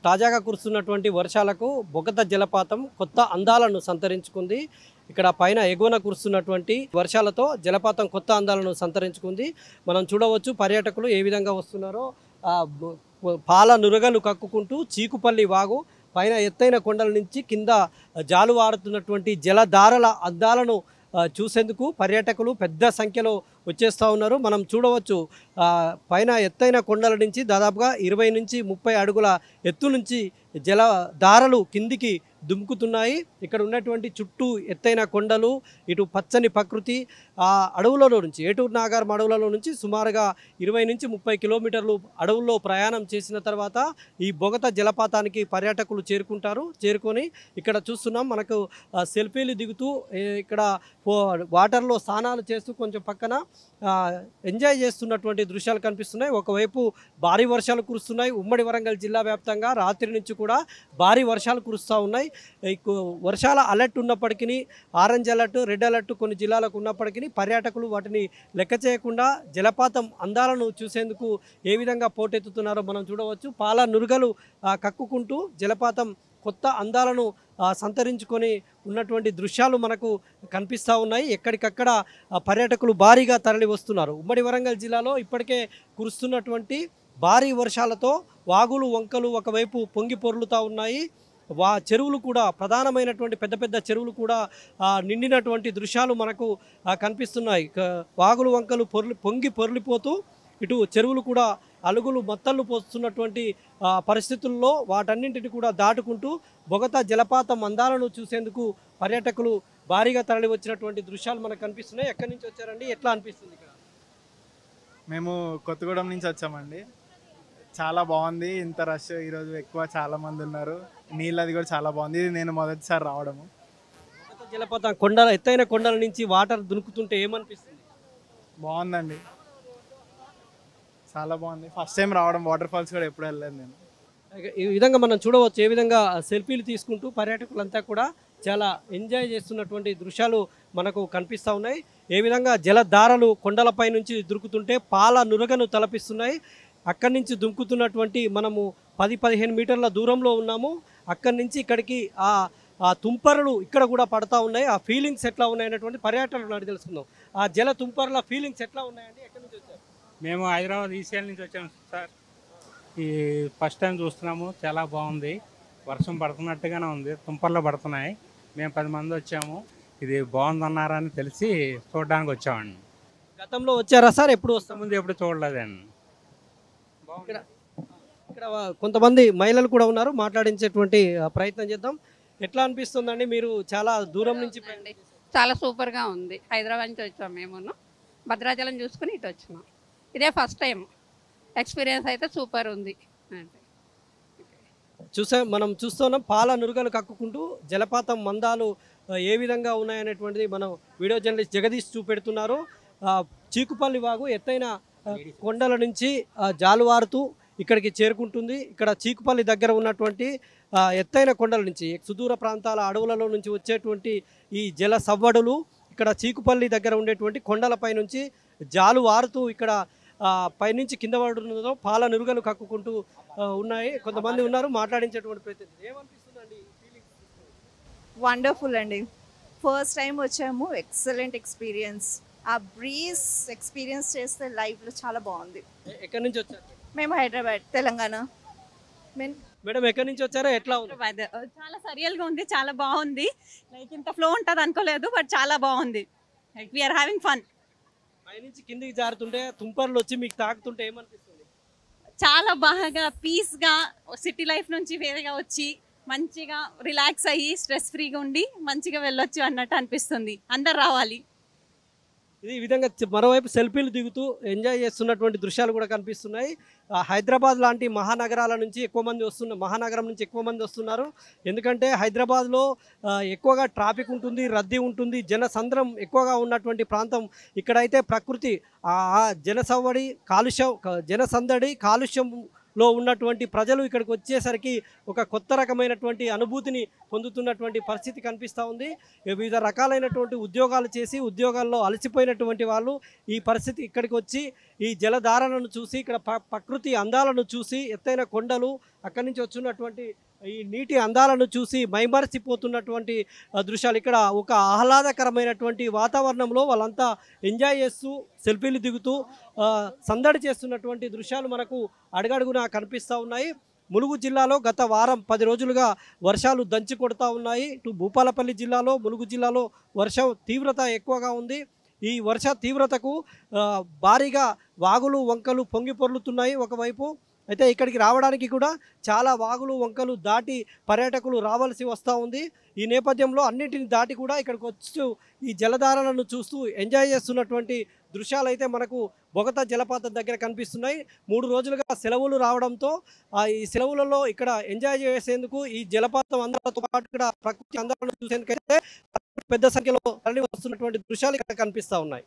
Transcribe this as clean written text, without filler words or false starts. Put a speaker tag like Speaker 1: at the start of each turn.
Speaker 1: తాజాగా కురుస్తున్నటువంటి వర్షాలకు బొగత జలపాతం కొత్త అందాలను సంతరించుకుంది. ఇక్కడ పైన ఎగువన కురుస్తున్నటువంటి వర్షాలతో జలపాతం కొత్త అందాలను సంతరించుకుంది. మనం చూడవచ్చు పర్యాటకులు ఏ విధంగా వస్తున్నారో. పాల నురగలు కక్కుకుంటూ చీకుపల్లి వాగు పైన ఎత్తైన కొండల నుంచి కింద జాలువారుతున్నటువంటి జలధారల అందాలను చూసేందుకు పర్యాటకులు పెద్ద సంఖ్యలో వచ్చేస్తూ ఉన్నారు. మనం చూడవచ్చు పైన ఎత్తైన కొండల నుంచి దాదాపుగా 20 నుంచి 30 అడుగుల ఎత్తు నుంచి జలధారలు కిందికి దుముకుతున్నాయి. ఇక్కడ ఉన్నటువంటి చుట్టూ ఎత్తైన కొండలు, ఇటు పచ్చని ప్రకృతి, ఆ అడవులలో నుంచి ఏటూరు నాగారం అడవులలో నుంచి సుమారుగా 20 నుంచి 30 కిలోమీటర్లు అడవుల్లో ప్రయాణం చేసిన తర్వాత ఈ బొగత జలపాతానికి పర్యాటకులు చేరుకొని ఇక్కడ చూస్తున్నాం. మనకు సెల్ఫీలు దిగుతూ ఇక్కడ వాటర్లో స్నానాలు చేస్తూ కొంచెం పక్కన ఎంజాయ్ చేస్తున్నటువంటి దృశ్యాలు కనిపిస్తున్నాయి. ఒకవైపు భారీ వర్షాలు కురుస్తున్నాయి. ఉమ్మడి వరంగల్ జిల్లా వ్యాప్తంగా రాత్రి నుంచి కూడా భారీ వర్షాలు కురుస్తూ ఉన్నాయి. వర్షాల అలర్ట్ ఉన్నప్పటికీ, ఆరెంజ్ అలర్ట్, రెడ్ అలర్ట్ కొన్ని జిల్లాలకు ఉన్నప్పటికీ పర్యాటకులు వాటిని లెక్క చేయకుండా జలపాతం అందాలను చూసేందుకు ఏ విధంగా పోటెత్తుతున్నారో మనం చూడవచ్చు. పాల నురుగలు కక్కుకుంటూ జలపాతం కొత్త అందాలను సంతరించుకొని ఉన్నటువంటి దృశ్యాలు మనకు కనిపిస్తూ ఉన్నాయి. ఎక్కడికక్కడ పర్యాటకులు భారీగా తరలి వస్తున్నారు. ఉమ్మడి వరంగల్ జిల్లాలో ఇప్పటికే కురుస్తున్నటువంటి భారీ వర్షాలతో వాగులు వంకలు ఒకవైపు పొంగి పొర్లుతూ ఉన్నాయి. చెరువులు కూడా ప్రధానమైనటువంటి పెద్ద పెద్ద చెరువులు కూడా నిండినటువంటి దృశ్యాలు మనకు కనిపిస్తున్నాయి. వాగులు వంకలు పొంగి పొర్లిపోతూ ఇటు చెరువులు కూడా అలుగులు మత్తళ్ళు పోస్తున్నటువంటి పరిస్థితుల్లో వాటన్నింటిని కూడా దాటుకుంటూ బొగత జలపాతం అందాలను చూసేందుకు పర్యాటకులు భారీగా తరలి వచ్చినటువంటి దృశ్యాలు మనకు కనిపిస్తున్నాయి. ఎక్కడి నుంచి వచ్చారండి, ఎట్లా అనిపిస్తుంది ఇక్కడ?
Speaker 2: మేము కొత్తగూడెం నుంచి వచ్చామండి. చాలా బాగుంది. ఇంత రష్ ఈరోజు ఎక్కువ చాలా మంది ఉన్నారు. నీళ్ళది కూడా చాలా బాగుంది. ఇది నేను మొదటిసారి రావడము.
Speaker 1: బొగత జలపాతం ఎత్తైన కొండల నుంచి వాటర్ దునుకుతుంటే ఏమనిపిస్తుంది?
Speaker 2: బాగుందండి, చాలా బాగుంది. ఫస్ట్ టైం రావడం. వాటర్ ఫాల్స్ కూడా ఎప్పుడు వెళ్ళలేదు నేను.
Speaker 1: ఈ విధంగా మనం చూడవచ్చు ఏ విధంగా సెల్ఫీలు తీసుకుంటూ పర్యాటకులంతా కూడా చాలా ఎంజాయ్ చేస్తున్నటువంటి దృశ్యాలు మనకు కనిపిస్తూ ఉన్నాయి. ఏ విధంగా జలధారలు కొండలపై నుంచి దురుకుతుంటే పాల నురగను తలపిస్తున్నాయి. అక్కడి నుంచి దుంకుతున్నటువంటి మనము 10-15 మీటర్ల దూరంలో ఉన్నాము. అక్కడి నుంచి ఇక్కడికి ఆ తుంపరలు ఇక్కడ కూడా పడతా ఉన్నాయి. ఆ ఫీలింగ్స్ ఎట్లా ఉన్నాయనేటువంటి పర్యాటకులను అడిగి తెలుసుకుందాం. ఆ జల తుంపరల ఫీలింగ్స్ ఎట్లా ఉన్నాయండి? ఎక్కడి నుంచి వచ్చారు?
Speaker 3: మేము హైదరాబాద్ ఈసీఎల్ నుంచి వచ్చాము సార్. ఈ ఫస్ట్ టైం చూస్తున్నాము. చాలా బాగుంది. వర్షం పడుతున్నట్టుగానే ఉంది, తుంపర్లు పడుతున్నాయి. మేము 10 మంది వచ్చాము. ఇది బాగుందన్నారని తెలిసి చూడడానికి వచ్చామండి.
Speaker 1: గతంలో వచ్చారా సార్? ఎప్పుడు వస్తాం?
Speaker 3: ముందు ఎప్పుడు చూడలేదండి.
Speaker 1: ఇక్కడ కొంతమంది మహిళలు కూడా ఉన్నారు, మాట్లాడించేటువంటి ప్రయత్నం చేద్దాం. ఎట్లా అనిపిస్తుందండి? మీరు చాలా దూరం నుంచి
Speaker 4: చాలా సూపర్గా ఉంది. హైదరాబాద్ నుంచి వచ్చాం. మేము భద్రాచలం చూసుకుని ఇటు వచ్చినాం. ఇదే ఫస్ట్ టైం. ఎక్స్పీరియన్స్ అయితే సూపర్ ఉంది.
Speaker 1: మనం చూస్తున్నాం పాల నురుగలు కక్కుకుంటూ జలపాతం మందాలు ఏ విధంగా ఉన్నాయనేటువంటిది మనం వీడియో జర్నలిస్ట్ జగదీష్ చూపెడుతున్నారు. చీకుపల్లి వాగు ఎత్తైన కొండల నుంచి జాలువారుతూ ఇక్కడికి చేరుకుంటుంది. ఇక్కడ చీకుపల్లి దగ్గర ఉన్నటువంటి ఎత్తైన కొండల నుంచి సుదూర ప్రాంతాల అడవులలో నుంచి వచ్చేటువంటి ఈ జల సవ్వడులు ఇక్కడ చీకుపల్లి దగ్గర ఉండేటువంటి కొండలపై నుంచి జాలువారుతూ ఇక్కడ పైనుంచి కింద పడుతుందో పాల నురుగలు కక్కుకుంటూ ఉన్నాయి. కొంతమంది ఉన్నారు, మాట్లాడించేటువంటి ప్రయత్నం. ఏమనిపిస్తుందండి?
Speaker 5: వండర్ఫుల్ అండి. ఫస్ట్ టైం వచ్చాము. Excellent experience. ఆ బ్రీజ్ ఎక్స్పీరియన్స్ చేస్తే లైఫ్లో చాలా బాగుంది.
Speaker 1: ఎక్కడి నుంచి వచ్చారు?
Speaker 5: మేము హైదరాబాద్, తెలంగాణ.
Speaker 1: మేడం ఎక్కడి నుంచి వచ్చారో? ఎట్లా ఉంది?
Speaker 6: చాలా సరియల్గా ఉంది, చాలా బాగుంది. లైక్ ఇంత ఫ్లో ఉంటుంది అనుకోలేదు, బట్ చాలా బాగుంది. Like we're having fun.
Speaker 1: పైనుంచి కిందికి జారుతుంటే తుంపర్లు వచ్చి మీకు తాకుతుంటే ఏమనిపిస్తుంది?
Speaker 6: చాలా బాగా పీస్గా సిటీ లైఫ్ నుంచి వేరేగా వచ్చి మంచిగా రిలాక్స్ అయ్యి స్ట్రెస్ ఫ్రీగా ఉండి మంచిగా వెళ్ళొచ్చు అన్నట్టు అనిపిస్తుంది. అందరు రావాలి.
Speaker 1: ఇది ఈ విధంగా మరోవైపు సెల్ఫీలు దిగుతూ ఎంజాయ్ చేస్తున్నటువంటి దృశ్యాలు కూడా కనిపిస్తున్నాయి. హైదరాబాద్ లాంటి మహానగరం నుంచి ఎక్కువ మంది వస్తున్నారు. ఎందుకంటే హైదరాబాద్లో ఎక్కువగా ట్రాఫిక్ ఉంటుంది, రద్దీ ఉంటుంది, జనసంద్రం ఎక్కువగా ఉన్నటువంటి ప్రాంతం. ఇక్కడైతే ప్రకృతి జనసవ్వడి కాలుష్యంలో ఉన్నటువంటి ప్రజలు ఇక్కడికి వచ్చేసరికి ఒక కొత్త రకమైనటువంటి అనుభూతిని పొందుతున్నటువంటి పరిస్థితి కనిపిస్తూ ఉంది. వివిధ రకాలైనటువంటి ఉద్యోగాలు చేసి ఉద్యోగాల్లో అలసిపోయినటువంటి వాళ్ళు ఈ పరిస్థితి ఇక్కడికి వచ్చి ఈ జలధారలను చూసి ఇక్కడ ప్రకృతి అందాలను చూసి ఎత్తైన కొండలు అక్కడి నుంచి వచ్చినటువంటి ఈ నీటి అందాలను చూసి మైమరచిపోతున్నటువంటి దృశ్యాలు. ఇక్కడ ఒక ఆహ్లాదకరమైనటువంటి వాతావరణంలో వాళ్ళంతా ఎంజాయ్ చేస్తూ సెల్ఫీలు దిగుతూ సందడి చేస్తున్నటువంటి దృశ్యాలు మనకు అడుగడుగునా కనిపిస్తూ ఉన్నాయి. ములుగు జిల్లాలో గత వారం 10 రోజులుగా వర్షాలు దంచి కొడతా ఉన్నాయి. ఇటు భూపాలపల్లి జిల్లాలో, ములుగు జిల్లాలో వర్షం తీవ్రత ఎక్కువగా ఉంది. ఈ వర్ష తీవ్రతకు భారీగా వాగులు వంకలు పొంగి పొర్లుతున్నాయి ఒకవైపు. అయితే ఇక్కడికి రావడానికి కూడా చాలా వాగులు వంకలు దాటి పర్యాటకులు రావాల్సి వస్తూ ఉంది. ఈ నేపథ్యంలో అన్నింటిని దాటి కూడా ఇక్కడికి వచ్చి ఈ జలధారలను చూస్తూ ఎంజాయ్ చేస్తున్నటువంటి దృశ్యాలు అయితే మనకు బొగతా జలపాతం దగ్గర కనిపిస్తున్నాయి. 3 రోజులుగా సెలవులు రావడంతో ఈ సెలవులలో ఇక్కడ ఎంజాయ్ చేసేందుకు ఈ జలపాతం అందాలతో పాటు ఇక్కడ ప్రకృతి అందాలను చూసేందుకైతే పెద్ద సంఖ్యలో తరలి వస్తున్నటువంటి దృశ్యాలు ఇక్కడ కనిపిస్తూ ఉన్నాయి.